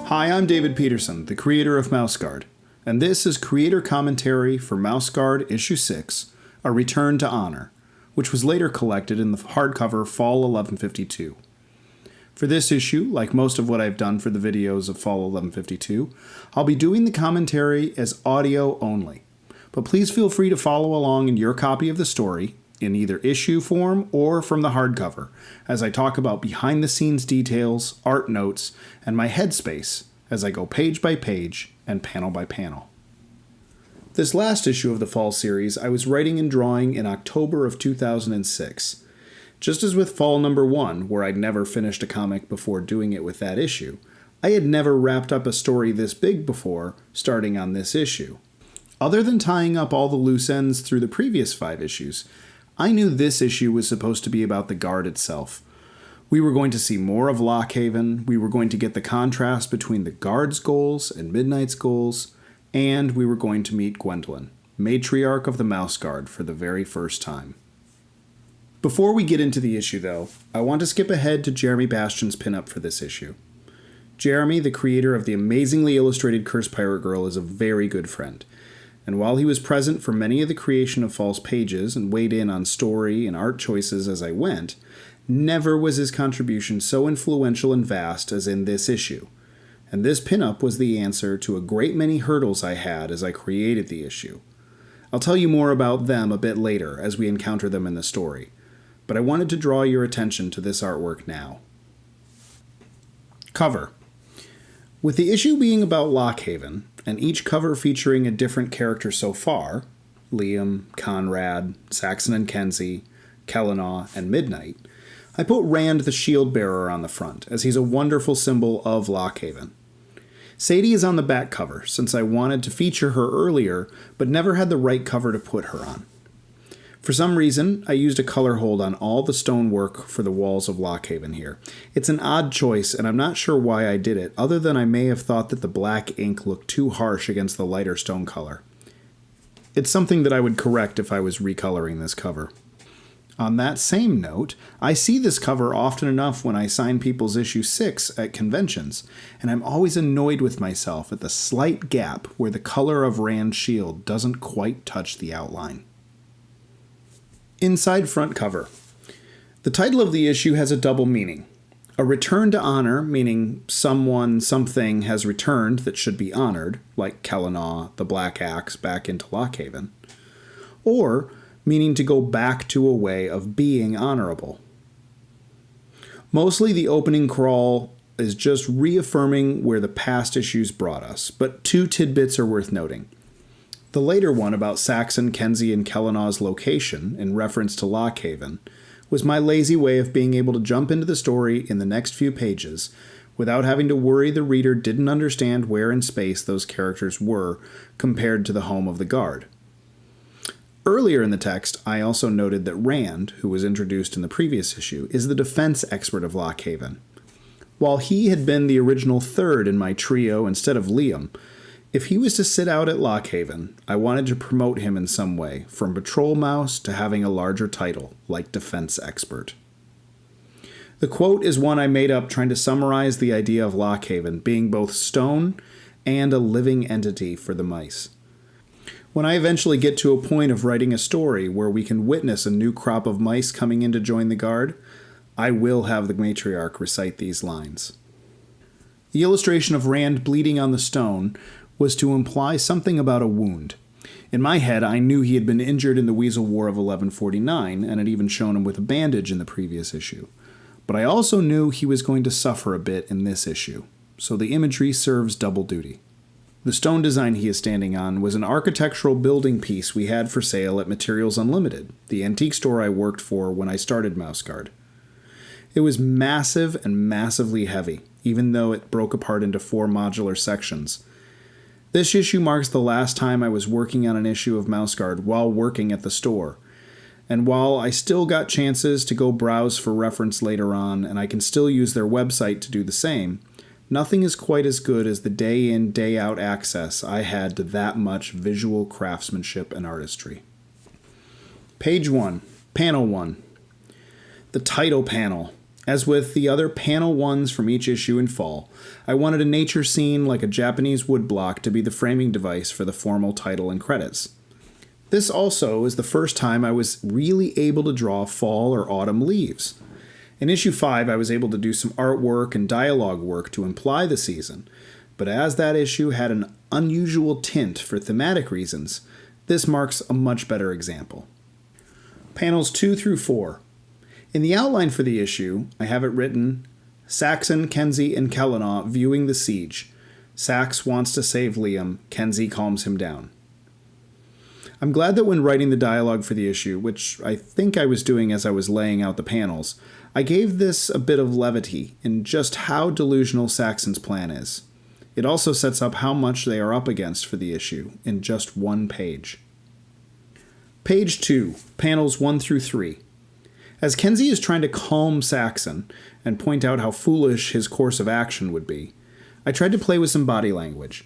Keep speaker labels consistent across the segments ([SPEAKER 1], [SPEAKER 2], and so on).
[SPEAKER 1] Hi, I'm David Petersen, the creator of MouseGuard, and this is Creator Commentary for MouseGuard Issue 6, A Return to Honor, which was later collected in the hardcover Fall 1152. For this issue, like most of what I've done for the videos of Fall 1152, I'll be doing the commentary as audio only, but please feel free to follow along in your copy of the story, in either issue form or from the hardcover, as I talk about behind-the-scenes details, art notes, and my headspace as I go page by page and panel by panel. This last issue of the Fall series I was writing and drawing in October of 2006. Just as with Fall number 1, where I'd never finished a comic before doing it with that issue, I had never wrapped up a story this big before starting on this issue. Other than tying up all the loose ends through the previous 5 issues, I knew this issue was supposed to be about the Guard itself. We were going to see more of Lockhaven, we were going to get the contrast between the Guard's goals and Midnight's goals, and we were going to meet Gwendolyn, matriarch of the Mouse Guard, for the very first time. Before we get into the issue, though, I want to skip ahead to Jeremy Bastian's pinup for this issue. Jeremy, the creator of the amazingly illustrated Curse Pirate Girl, is a very good friend. And while he was present for many of the creation of Fall's pages and weighed in on story and art choices as I went, never was his contribution so influential and vast as in this issue. And this pinup was the answer to a great many hurdles I had as I created the issue. I'll tell you more about them a bit later as we encounter them in the story, but I wanted to draw your attention to this artwork now. Cover. With the issue being about Lockhaven, and each cover featuring a different character so far, Liam, Conrad, Saxon and Kenzie, Kellinaw, and Midnight, I put Rand the Shield Bearer on the front, as he's a wonderful symbol of Lockhaven. Sadie is on the back cover, since I wanted to feature her earlier, but never had the right cover to put her on. For some reason, I used a color hold on all the stonework for the walls of Lockhaven here. It's an odd choice, and I'm not sure why I did it, other than I may have thought that the black ink looked too harsh against the lighter stone color. It's something that I would correct if I was recoloring this cover. On that same note, I see this cover often enough when I sign people's issue 6 at conventions, and I'm always annoyed with myself at the slight gap where the color of Rand's shield doesn't quite touch the outline. Inside front cover. The title of the issue has a double meaning. A return to honor, meaning someone, something has returned that should be honored, like Kellinaw, the Black Axe, back into Lockhaven. Or meaning to go back to a way of being honorable. Mostly the opening crawl is just reaffirming where the past issues brought us, but 2 tidbits are worth noting. The later one about Saxon, Kenzie, and Kellinaw's location, in reference to Lockhaven, was my lazy way of being able to jump into the story in the next few pages without having to worry the reader didn't understand where in space those characters were compared to the home of the Guard. Earlier in the text, I also noted that Rand, who was introduced in the previous issue, is the defense expert of Lockhaven. While he had been the original third in my trio instead of Liam, if he was to sit out at Lockhaven, I wanted to promote him in some way, from Patrol Mouse to having a larger title, like Defense Expert. The quote is one I made up trying to summarize the idea of Lockhaven being both stone and a living entity for the mice. When I eventually get to a point of writing a story where we can witness a new crop of mice coming in to join the Guard, I will have the matriarch recite these lines. The illustration of Rand bleeding on the stone was to imply something about a wound. In my head, I knew he had been injured in the Weasel War of 1149, and had even shown him with a bandage in the previous issue. But I also knew he was going to suffer a bit in this issue, so the imagery serves double duty. The stone design he is standing on was an architectural building piece we had for sale at Materials Unlimited, the antique store I worked for when I started MouseGuard. It was massive and massively heavy, even though it broke apart into 4 modular sections. This issue marks the last time I was working on an issue of MouseGuard while working at the store. And while I still got chances to go browse for reference later on, and I can still use their website to do the same, nothing is quite as good as the day-in, day-out access I had to that much visual craftsmanship and artistry. Page 1, Panel 1. The title panel. As with the other panel ones from each issue in fall, I wanted a nature scene like a Japanese woodblock to be the framing device for the formal title and credits. This also is the first time I was really able to draw fall or autumn leaves. In issue 5, I was able to do some artwork and dialogue work to imply the season, but as that issue had an unusual tint for thematic reasons, this marks a much better example. Panels 2 through 4. In the outline for the issue, I have it written, Saxon, Kenzie, and Kellanaugh viewing the siege. Sax wants to save Liam, Kenzie calms him down. I'm glad that when writing the dialogue for the issue, which I think I was doing as I was laying out the panels, I gave this a bit of levity in just how delusional Saxon's plan is. It also sets up how much they are up against for the issue in just one page. Page 2, panels 1 through 3. As Kenzie is trying to calm Saxon and point out how foolish his course of action would be, I tried to play with some body language.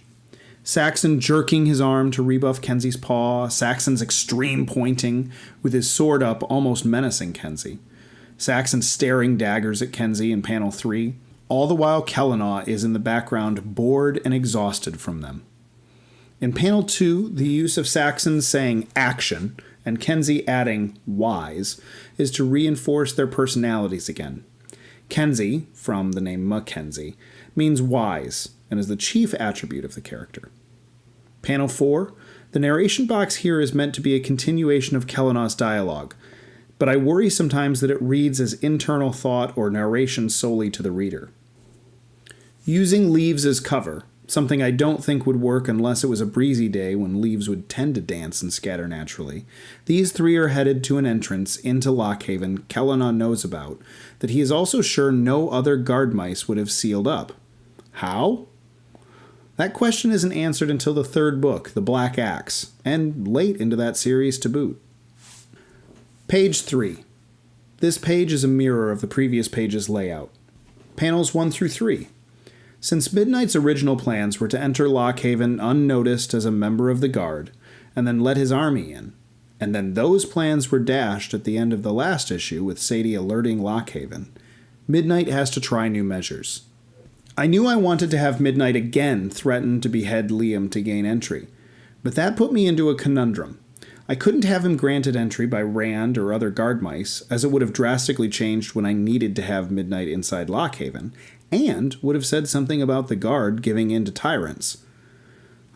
[SPEAKER 1] Saxon jerking his arm to rebuff Kenzie's paw, Saxon's extreme pointing, with his sword up almost menacing Kenzie, Saxon staring daggers at Kenzie in panel 3, all the while Kellanaugh is in the background bored and exhausted from them. In panel 2, the use of Saxon saying action and Kenzie adding wise is to reinforce their personalities again. Kenzie, from the name Mackenzie, means wise and is the chief attribute of the character. Panel 4, the narration box here is meant to be a continuation of Kellanaugh's dialogue, but I worry sometimes that it reads as internal thought or narration solely to the reader. Using leaves as cover, something I don't think would work unless it was a breezy day when leaves would tend to dance and scatter naturally, these three are headed to an entrance into Lockhaven Kellanaugh knows about that he is also sure no other guard mice would have sealed up. How? That question isn't answered until the third book, The Black Axe, and late into that series to boot. Page 3. This page is a mirror of the previous page's layout. Panels 1 through 3. Since Midnight's original plans were to enter Lockhaven unnoticed as a member of the Guard, and then let his army in, and then those plans were dashed at the end of the last issue with Sadie alerting Lockhaven, Midnight has to try new measures. I knew I wanted to have Midnight again threaten to behead Liam to gain entry, but that put me into a conundrum. I couldn't have him granted entry by Rand or other guard mice, as it would have drastically changed when I needed to have Midnight inside Lockhaven, and would have said something about the Guard giving in to tyrants.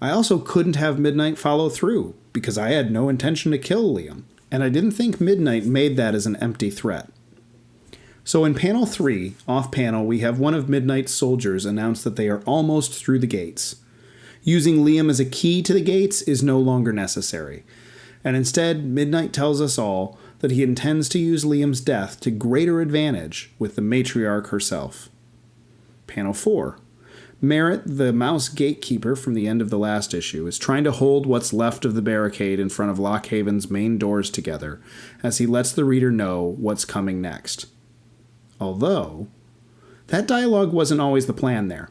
[SPEAKER 1] I also couldn't have Midnight follow through, because I had no intention to kill Liam, and I didn't think Midnight made that as an empty threat. So in panel 3, off-panel, we have one of Midnight's soldiers announce that they are almost through the gates. Using Liam as a key to the gates is no longer necessary, and instead Midnight tells us all that he intends to use Liam's death to greater advantage with the matriarch herself. Panel 4. Merritt, the mouse gatekeeper from the end of the last issue, is trying to hold what's left of the barricade in front of Lockhaven's main doors together as he lets the reader know what's coming next. Although, that dialogue wasn't always the plan there.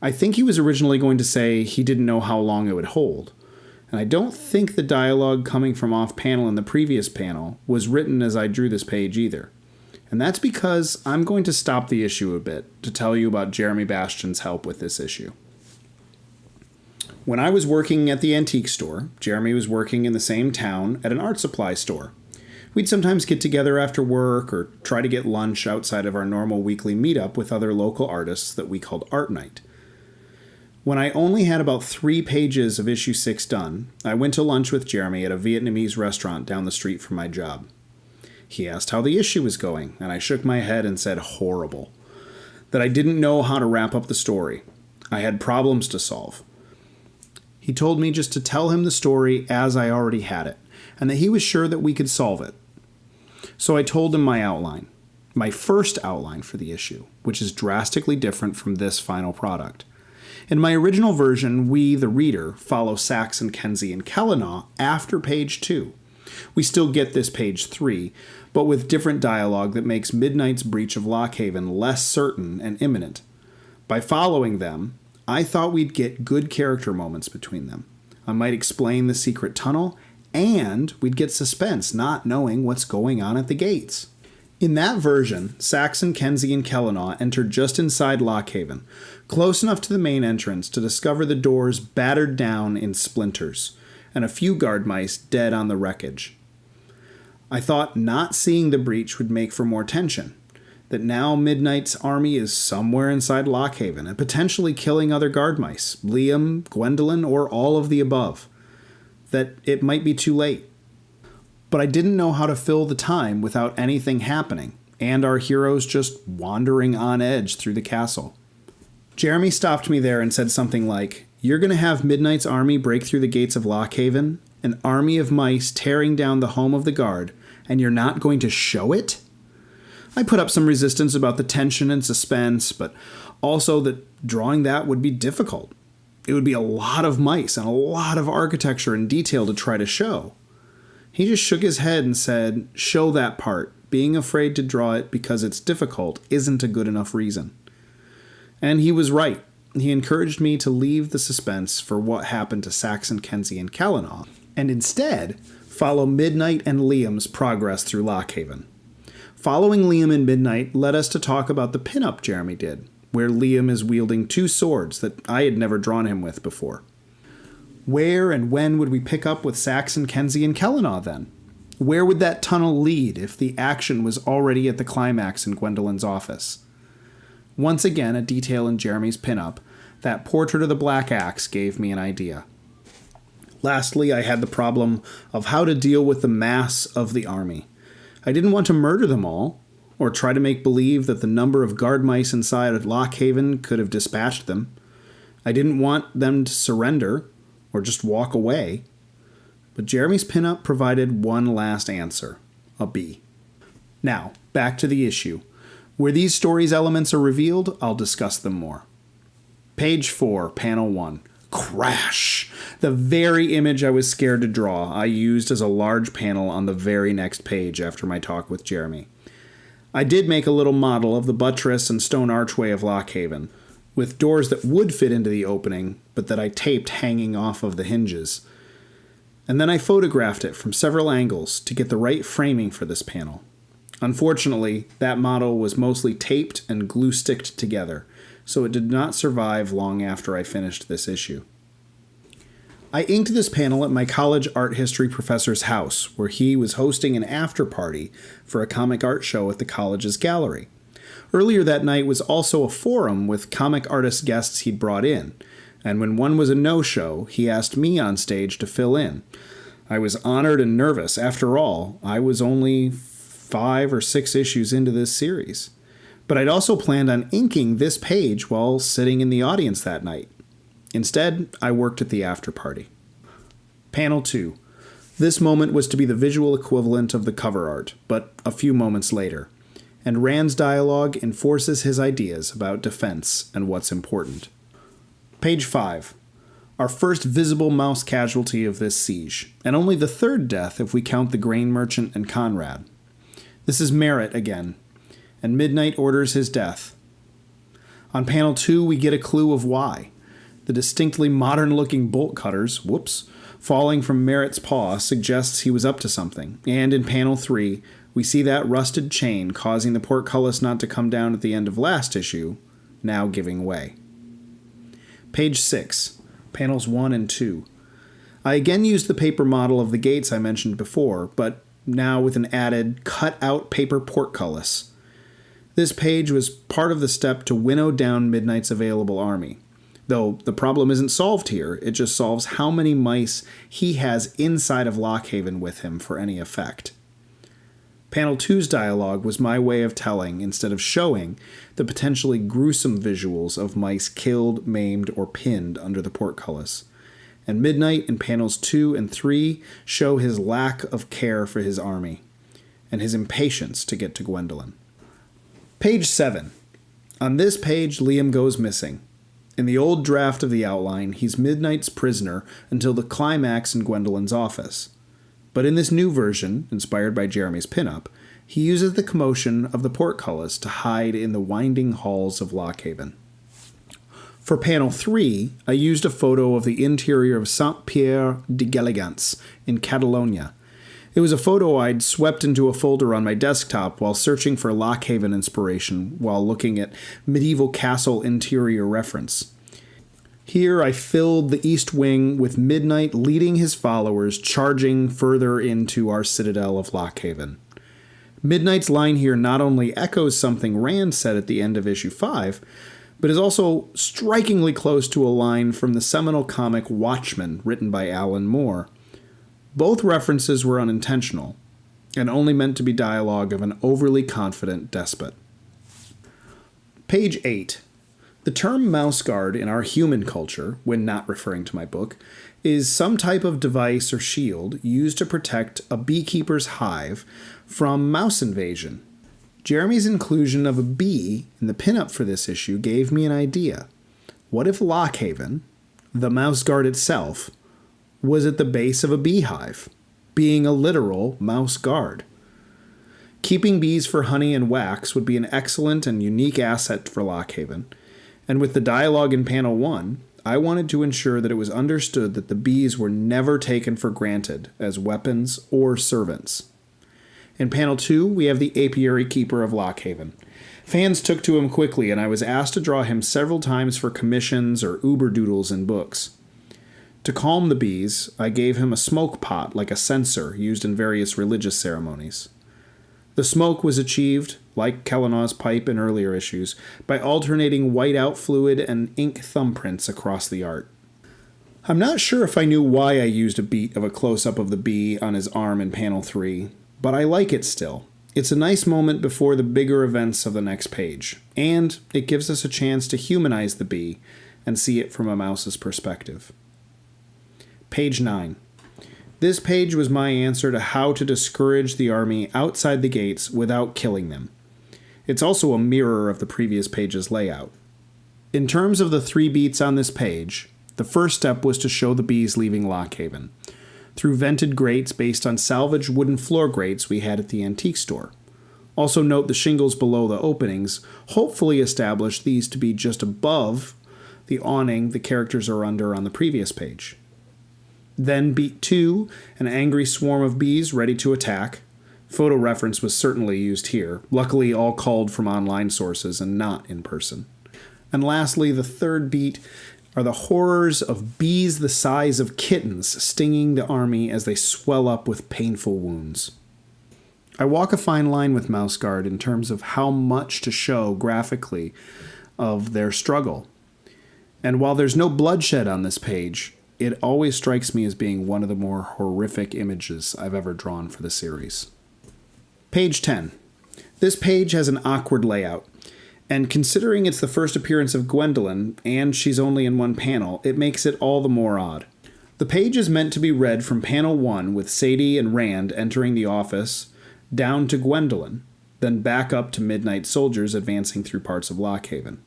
[SPEAKER 1] I think he was originally going to say he didn't know how long it would hold, and I don't think the dialogue coming from off-panel in the previous panel was written as I drew this page either. And that's because I'm going to stop the issue a bit to tell you about Jeremy Bastian's help with this issue. When I was working at the antique store, Jeremy was working in the same town at an art supply store. We'd sometimes get together after work or try to get lunch outside of our normal weekly meetup with other local artists that we called Art Night. When I only had about 3 pages of issue 6 done, I went to lunch with Jeremy at a Vietnamese restaurant down the street from my job. He asked how the issue was going, and I shook my head and said horrible. That I didn't know how to wrap up the story. I had problems to solve. He told me just to tell him the story as I already had it, and that he was sure that we could solve it. So I told him my outline, my first outline for the issue, which is drastically different from this final product. In my original version, we, the reader, follow Saxon, Kenzie, and Kellanaugh after page 2. We still get this page 3, but with different dialogue that makes Midnight's breach of Lockhaven less certain and imminent. By following them, I thought we'd get good character moments between them. I might explain the secret tunnel, and we'd get suspense not knowing what's going on at the gates. In that version, Saxon, Kenzie, and Kellanaugh entered just inside Lockhaven, close enough to the main entrance to discover the doors battered down in splinters, and a few guard mice dead on the wreckage. I thought not seeing the breach would make for more tension, that now Midnight's army is somewhere inside Lockhaven and potentially killing other guard mice, Liam, Gwendolyn, or all of the above, that it might be too late. But I didn't know how to fill the time without anything happening, and our heroes just wandering on edge through the castle. Jeremy stopped me there and said something like, "You're going to have Midnight's army break through the gates of Lockhaven, an army of mice tearing down the home of the guard, and you're not going to show it?" I put up some resistance about the tension and suspense, but also that drawing that would be difficult. It would be a lot of mice and a lot of architecture and detail to try to show. He just shook his head and said, "Show that part. Being afraid to draw it because it's difficult isn't a good enough reason." And he was right. He encouraged me to leave the suspense for what happened to Saxon, Kenzie, and Kellanaugh, and instead follow Midnight and Liam's progress through Lockhaven. Following Liam and Midnight led us to talk about the pinup Jeremy did, where Liam is wielding two swords that I had never drawn him with before. Where and when would we pick up with Saxon, Kenzie, and Kellanaugh then? Where would that tunnel lead if the action was already at the climax in Gwendolyn's office? Once again, a detail in Jeremy's pinup, that portrait of the Black Axe gave me an idea. Lastly, I had the problem of how to deal with the mass of the army. I didn't want to murder them all, or try to make believe that the number of guard mice inside Lockhaven could have dispatched them. I didn't want them to surrender, or just walk away. But Jeremy's pinup provided one last answer, a B. Now, back to the issue. Where these stories' elements are revealed, I'll discuss them more. Page 4, panel 1. Crash! The very image I was scared to draw, I used as a large panel on the very next page after my talk with Jeremy. I did make a little model of the buttress and stone archway of Lockhaven, with doors that would fit into the opening, but that I taped hanging off of the hinges. And then I photographed it from several angles to get the right framing for this panel. Unfortunately, that model was mostly taped and glue-sticked together, so it did not survive long after I finished this issue. I inked this panel at my college art history professor's house, where he was hosting an after-party for a comic art show at the college's gallery. Earlier that night was also a forum with comic artist guests he'd brought in, and when one was a no-show, he asked me on stage to fill in. I was honored and nervous. After all, I was only 5 or 6 issues into this series. But I'd also planned on inking this page while sitting in the audience that night. Instead, I worked at the after-party. Panel 2. This moment was to be the visual equivalent of the cover art, but a few moments later. And Rand's dialogue enforces his ideas about defense and what's important. Page 5. Our first visible mouse casualty of this siege, and only the third death if we count the grain merchant and Conrad. This is Merritt again, and Midnight orders his death. On panel 2, we get a clue of why. The distinctly modern-looking bolt cutters, falling from Merritt's paw suggests he was up to something, and in panel 3, we see that rusted chain causing the portcullis not to come down at the end of last issue, now giving way. Page 6, panels 1 and 2. I again used the paper model of the gates I mentioned before, but now with an added, cut-out paper portcullis. This page was part of the step to winnow down Midnight's available army. Though the problem isn't solved here, it just solves how many mice he has inside of Lockhaven with him for any effect. Panel 2's dialogue was my way of telling, instead of showing, the potentially gruesome visuals of mice killed, maimed, or pinned under the portcullis. And Midnight in panels 2 and 3 show his lack of care for his army, and his impatience to get to Gwendolyn. Page 7. On this page, Liam goes missing. In the old draft of the outline, he's Midnight's prisoner until the climax in Gwendolyn's office. But in this new version, inspired by Jeremy's pinup, he uses the commotion of the portcullis to hide in the winding halls of Lockhaven. For panel 3, I used a photo of the interior of Saint-Pierre de Galligance in Catalonia, It was a photo I'd swept into a folder on my desktop while searching for Lockhaven inspiration while looking at medieval castle interior reference. Here I filled the east wing with Midnight leading his followers charging further into our citadel of Lockhaven. Midnight's line here not only echoes something Rand said at the end of issue 5, but is also strikingly close to a line from the seminal comic Watchmen, written by Alan Moore. Both references were unintentional, and only meant to be dialogue of an overly confident despot. Page 8. The term mouse guard in our human culture, when not referring to my book, is some type of device or shield used to protect a beekeeper's hive from mouse invasion. Jeremy's inclusion of a bee in the pinup for this issue gave me an idea. What if Lockhaven, the mouse guard itself, was at the base of a beehive, being a literal mouse guard? Keeping bees for honey and wax would be an excellent and unique asset for Lockhaven, and with the dialogue in panel 1, I wanted to ensure that it was understood that the bees were never taken for granted as weapons or servants. In panel 2, we have the apiary keeper of Lockhaven. Fans took to him quickly, and I was asked to draw him several times for commissions or uber doodles in books. To calm the bees, I gave him a smoke pot like a censer used in various religious ceremonies. The smoke was achieved, like Kellenaw's pipe in earlier issues, by alternating whiteout fluid and ink thumbprints across the art. I'm not sure if I knew why I used a beat of a close-up of the bee on his arm in panel 3, but I like it still. It's a nice moment before the bigger events of the next page, and it gives us a chance to humanize the bee and see it from a mouse's perspective. Page 9. This page was my answer to how to discourage the army outside the gates without killing them. It's also a mirror of the previous page's layout. In terms of the 3 beats on this page, the first step was to show the bees leaving Lockhaven, through vented grates based on salvaged wooden floor grates we had at the antique store. Also note the shingles below the openings hopefully establish these to be just above the awning the characters are under on the previous page. Then beat 2, an angry swarm of bees ready to attack. Photo reference was certainly used here, luckily all culled from online sources and not in person. And lastly, the third beat are the horrors of bees the size of kittens stinging the army as they swell up with painful wounds. I walk a fine line with Mouse Guard in terms of how much to show graphically of their struggle. And while there's no bloodshed on this page, it always strikes me as being one of the more horrific images I've ever drawn for the series. Page 10. This page has an awkward layout, and considering it's the first appearance of Gwendolyn, and she's only in one panel, it makes it all the more odd. The page is meant to be read from panel 1 with Sadie and Rand entering the office, down to Gwendolyn, then back up to Midnight soldiers advancing through parts of Lockhaven.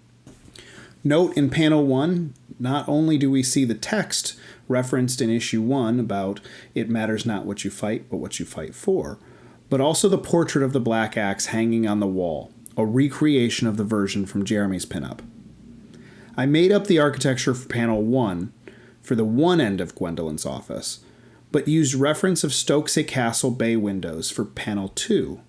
[SPEAKER 1] Note in panel 1, not only do we see the text referenced in issue 1 about it matters not what you fight, but what you fight for, but also the portrait of the Black Axe hanging on the wall, a recreation of the version from Jeremy's pinup. I made up the architecture for panel 1 for the one end of Gwendolyn's office, but used reference of Stokesay Castle bay windows for panel 2.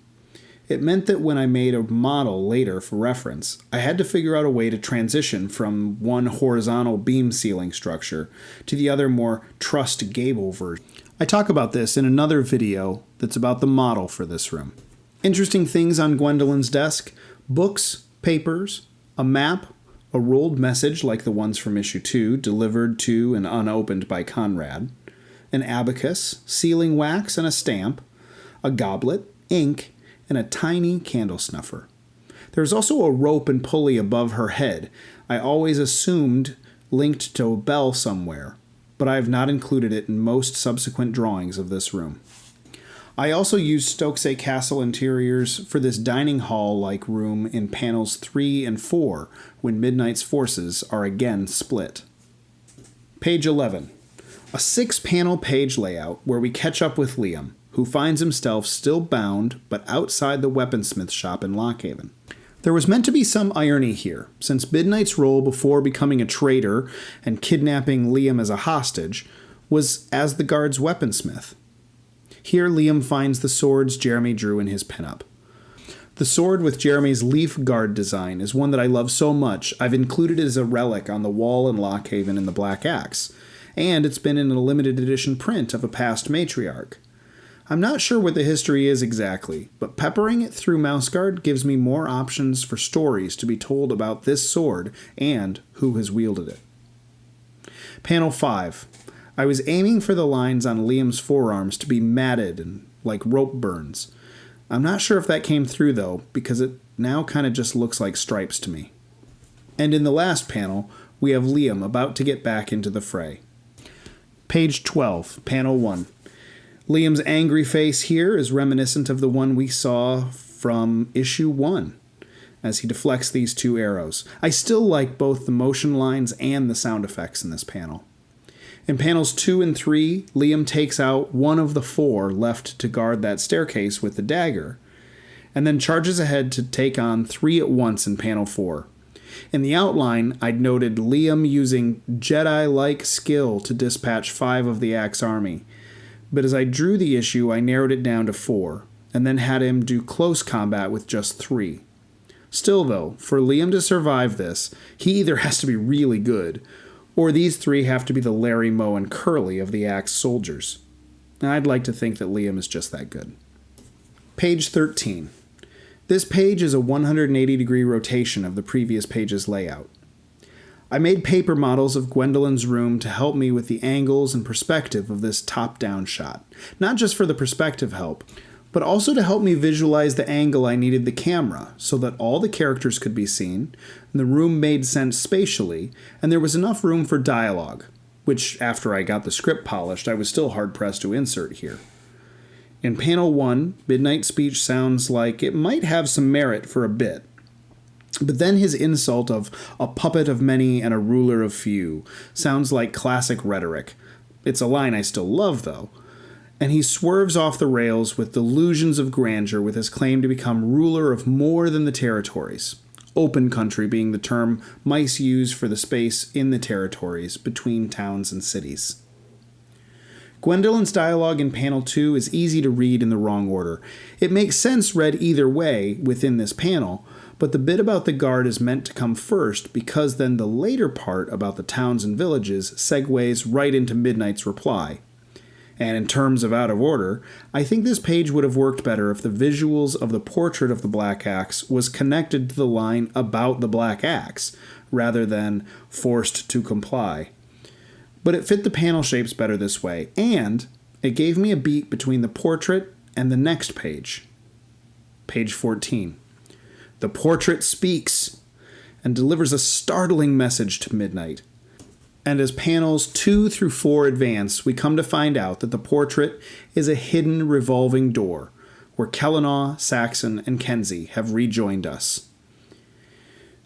[SPEAKER 1] It meant that when I made a model later for reference, I had to figure out a way to transition from one horizontal beam ceiling structure to the other more trussed gable version. I talk about this in another video that's about the model for this room. Interesting things on Gwendolyn's desk: books, papers, a map, a rolled message like the ones from issue 2 delivered to and unopened by Conrad, an abacus, sealing wax and a stamp, a goblet, ink, and a tiny candle snuffer. There's also a rope and pulley above her head, I always assumed linked to a bell somewhere, but I have not included it in most subsequent drawings of this room. I also used Stokesay Castle interiors for this dining hall-like room in panels 3 and 4 when Midnight's forces are again split. Page 11. A 6-panel page layout where we catch up with Liam, who finds himself still bound but outside the weaponsmith shop in Lockhaven. There was meant to be some irony here, since Midnight's role before becoming a traitor and kidnapping Liam as a hostage was as the guard's weaponsmith. Here Liam finds the swords Jeremy drew in his pinup. The sword with Jeremy's leaf guard design is one that I love so much I've included it as a relic on the wall in Lockhaven in the Black Axe, and it's been in a limited edition print of a past matriarch. I'm not sure what the history is exactly, but peppering it through Mouseguard gives me more options for stories to be told about this sword and who has wielded it. Panel 5. I was aiming for the lines on Liam's forearms to be matted and like rope burns. I'm not sure if that came through though, because it now kind of just looks like stripes to me. And in the last panel, we have Liam about to get back into the fray. Page 12, panel 1. Liam's angry face here is reminiscent of the one we saw from issue 1, as he deflects these two arrows. I still like both the motion lines and the sound effects in this panel. In panels 2 and 3, Liam takes out one of the 4 left to guard that staircase with the dagger, and then charges ahead to take on 3 at once in panel 4. In the outline, I'd noted Liam using Jedi-like skill to dispatch 5 of the Axe army, but as I drew the issue, I narrowed it down to 4, and then had him do close combat with just 3. Still though, for Liam to survive this, he either has to be really good, or these 3 have to be the Larry, Moe, and Curly of the Axe soldiers. I'd like to think that Liam is just that good. Page 13. This page is a 180-degree rotation of the previous page's layout. I made paper models of Gwendolyn's room to help me with the angles and perspective of this top-down shot. Not just for the perspective help, but also to help me visualize the angle I needed the camera so that all the characters could be seen, and the room made sense spatially, and there was enough room for dialogue, which, after I got the script polished, I was still hard-pressed to insert here. In panel 1, Midnight's speech sounds like it might have some merit for a bit, but then his insult of a puppet of many and a ruler of few sounds like classic rhetoric. It's a line I still love, though. And he swerves off the rails with delusions of grandeur with his claim to become ruler of more than the territories. Open country being the term mice use for the space in the territories between towns and cities. Gwendolyn's dialogue in panel 2 is easy to read in the wrong order. It makes sense read either way within this panel, but the bit about the guard is meant to come first because then the later part about the towns and villages segues right into Midnight's reply. And in terms of out of order, I think this page would have worked better if the visuals of the portrait of the Black Axe was connected to the line about the Black Axe, rather than forced to comply. But it fit the panel shapes better this way, and it gave me a beat between the portrait and the next page. Page 14. The portrait speaks, and delivers a startling message to Midnight. And as panels 2 through 4 advance, we come to find out that the portrait is a hidden revolving door, where Kellenaw, Saxon, and Kenzie have rejoined us.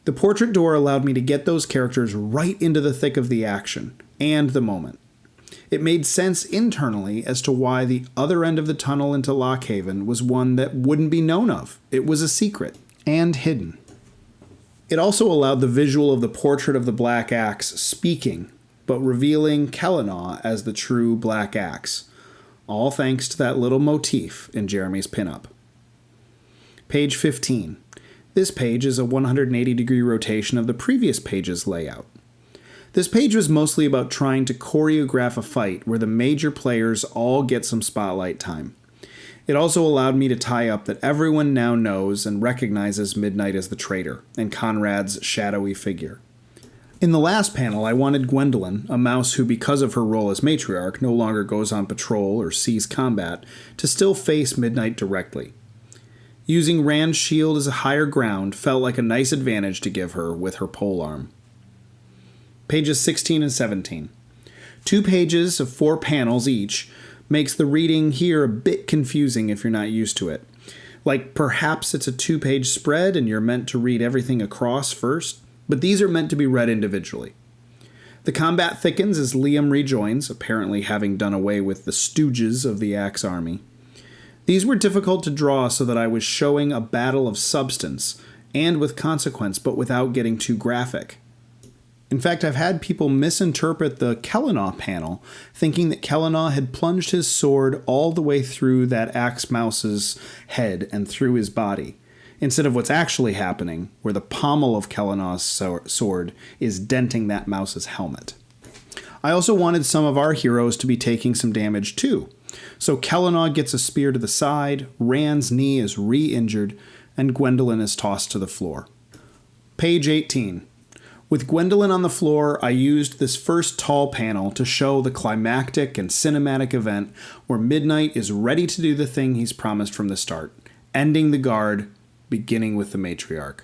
[SPEAKER 1] The portrait door allowed me to get those characters right into the thick of the action, and the moment. It made sense internally as to why the other end of the tunnel into Lockhaven was one that wouldn't be known of. It was a secret, and hidden. It also allowed the visual of the portrait of the Black Axe speaking, but revealing Kellenaw as the true Black Axe, all thanks to that little motif in Jeremy's pinup. Page 15. This page is a 180-degree rotation of the previous page's layout. This page was mostly about trying to choreograph a fight where the major players all get some spotlight time. It also allowed me to tie up that everyone now knows and recognizes Midnight as the traitor, and Conrad's shadowy figure. In the last panel, I wanted Gwendolyn, a mouse who because of her role as matriarch no longer goes on patrol or sees combat, to still face Midnight directly. Using Rand's shield as a higher ground felt like a nice advantage to give her with her polearm. Pages 16 and 17. 2 pages of 4 panels each makes the reading here a bit confusing if you're not used to it. Like perhaps it's a 2-page spread and you're meant to read everything across first, but these are meant to be read individually. The combat thickens as Liam rejoins, apparently having done away with the stooges of the Axe army. These were difficult to draw so that I was showing a battle of substance, and with consequence, but without getting too graphic. In fact, I've had people misinterpret the Kellinaw panel, thinking that Kellinaw had plunged his sword all the way through that axe mouse's head and through his body, instead of what's actually happening, where the pommel of Kellinaw's sword is denting that mouse's helmet. I also wanted some of our heroes to be taking some damage too. So Kellinaw gets a spear to the side, Rand's knee is re-injured, and Gwendolyn is tossed to the floor. Page 18. With Gwendolyn on the floor, I used this first tall panel to show the climactic and cinematic event where Midnight is ready to do the thing he's promised from the start, ending the guard, beginning with the matriarch.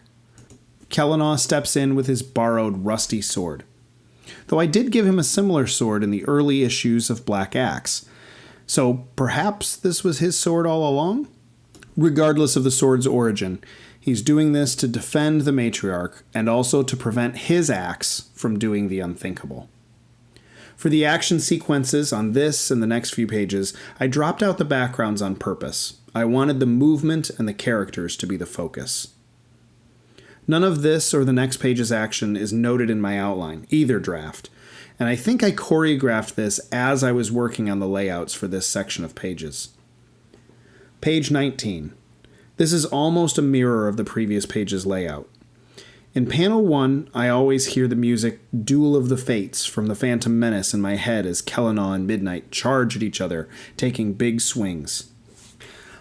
[SPEAKER 1] Kellinaw steps in with his borrowed rusty sword. Though I did give him a similar sword in the early issues of Black Axe, so perhaps this was his sword all along? Regardless of the sword's origin, he's doing this to defend the matriarch and also to prevent his axe from doing the unthinkable. For the action sequences on this and the next few pages, I dropped out the backgrounds on purpose. I wanted the movement and the characters to be the focus. None of this or the next page's action is noted in my outline, either draft, and I think I choreographed this as I was working on the layouts for this section of pages. Page 19. This is almost a mirror of the previous page's layout. In panel 1, I always hear the music Duel of the Fates from the Phantom Menace in my head as Kellinaw and Midnight charge at each other, taking big swings.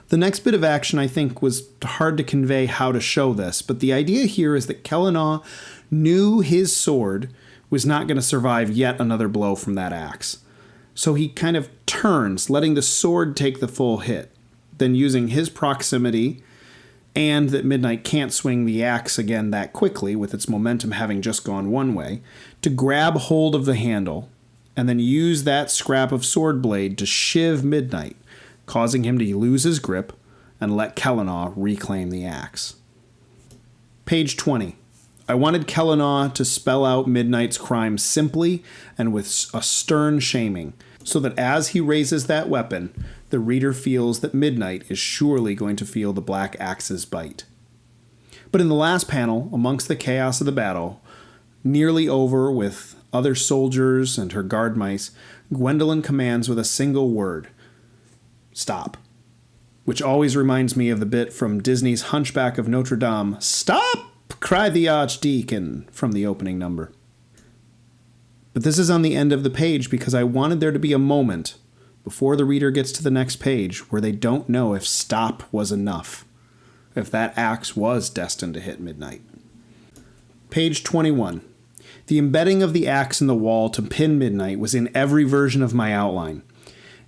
[SPEAKER 1] The next bit of action I think was hard to convey how to show this, but the idea here is that Kellinaw knew his sword was not going to survive yet another blow from that axe. So he kind of turns, letting the sword take the full hit, then using his proximity and that Midnight can't swing the axe again that quickly with its momentum having just gone one way, to grab hold of the handle and then use that scrap of sword blade to shiv Midnight, causing him to lose his grip and let Kellinaw reclaim the axe. Page 20. I wanted Kellinaw to spell out Midnight's crime simply and with a stern shaming, so that as he raises that weapon, the reader feels that Midnight is surely going to feel the black axe's bite. But in the last panel, amongst the chaos of the battle, nearly over with other soldiers and her guard mice, Gwendolyn commands with a single word, "Stop." Which always reminds me of the bit from Disney's Hunchback of Notre Dame, "Stop! Cried the Archdeacon," from the opening number. But this is on the end of the page because I wanted there to be a moment before the reader gets to the next page where they don't know if stop was enough, if that axe was destined to hit Midnight. Page 21. The embedding of the axe in the wall to pin Midnight was in every version of my outline,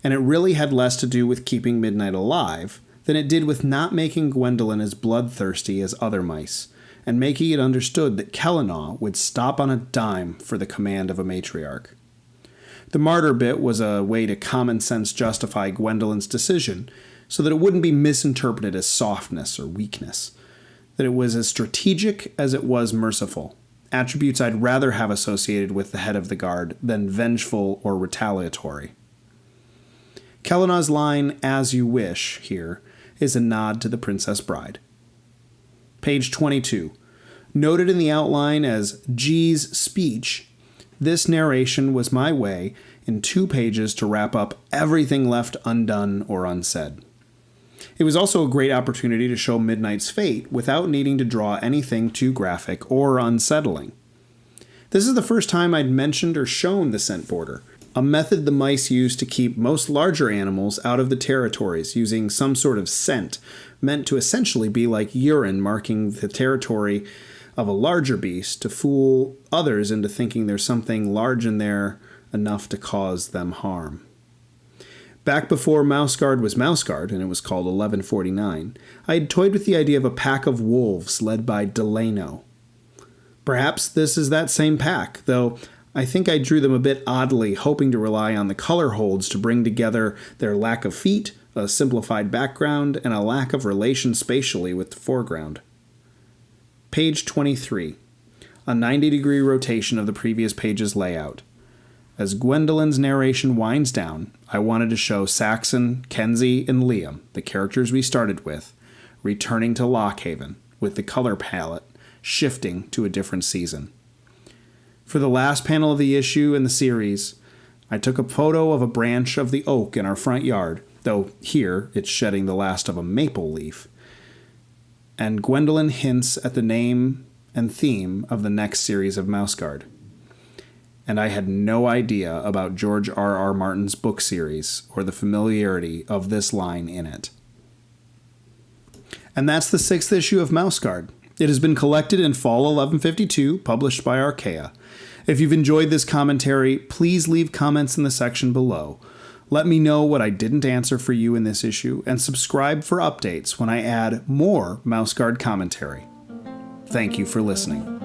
[SPEAKER 1] and it really had less to do with keeping Midnight alive than it did with not making Gwendolyn as bloodthirsty as other mice, and making it understood that Kellinaw would stop on a dime for the command of a matriarch. The martyr bit was a way to common sense justify Gwendolyn's decision so that it wouldn't be misinterpreted as softness or weakness, that it was as strategic as it was merciful, attributes I'd rather have associated with the head of the guard than vengeful or retaliatory. Kellinaw's line, "as you wish," here, is a nod to the Princess Bride. Page 22. Noted in the outline as G's speech, this narration was my way in 2 pages to wrap up everything left undone or unsaid. It was also a great opportunity to show Midnight's fate without needing to draw anything too graphic or unsettling. This is the first time I'd mentioned or shown the scent border, a method the mice use to keep most larger animals out of the territories using some sort of scent, meant to essentially be like urine marking the territory of a larger beast to fool others into thinking there's something large in there enough to cause them harm. Back before Mouseguard was Mouseguard, and it was called 1149, I had toyed with the idea of a pack of wolves led by Delano. Perhaps this is that same pack, though I think I drew them a bit oddly, hoping to rely on the color holds to bring together their lack of feet, a simplified background, and a lack of relation spatially with the foreground. Page 23. A 90-degree rotation of the previous page's layout. As Gwendolyn's narration winds down, I wanted to show Saxon, Kenzie, and Liam, the characters we started with, returning to Lockhaven, with the color palette shifting to a different season. For the last panel of the issue in the series, I took a photo of a branch of the oak in our front yard, though here it's shedding the last of a maple leaf. And Gwendolyn hints at the name and theme of the next series of Mouse Guard. And I had no idea about George R.R. Martin's book series or the familiarity of this line in it. And that's the 6th issue of Mouse Guard. It has been collected in Fall 1152, published by Archaea. If you've enjoyed this commentary, please leave comments in the section below. Let me know what I didn't answer for you in this issue, and subscribe for updates when I add more Mouse Guard commentary. Thank you for listening.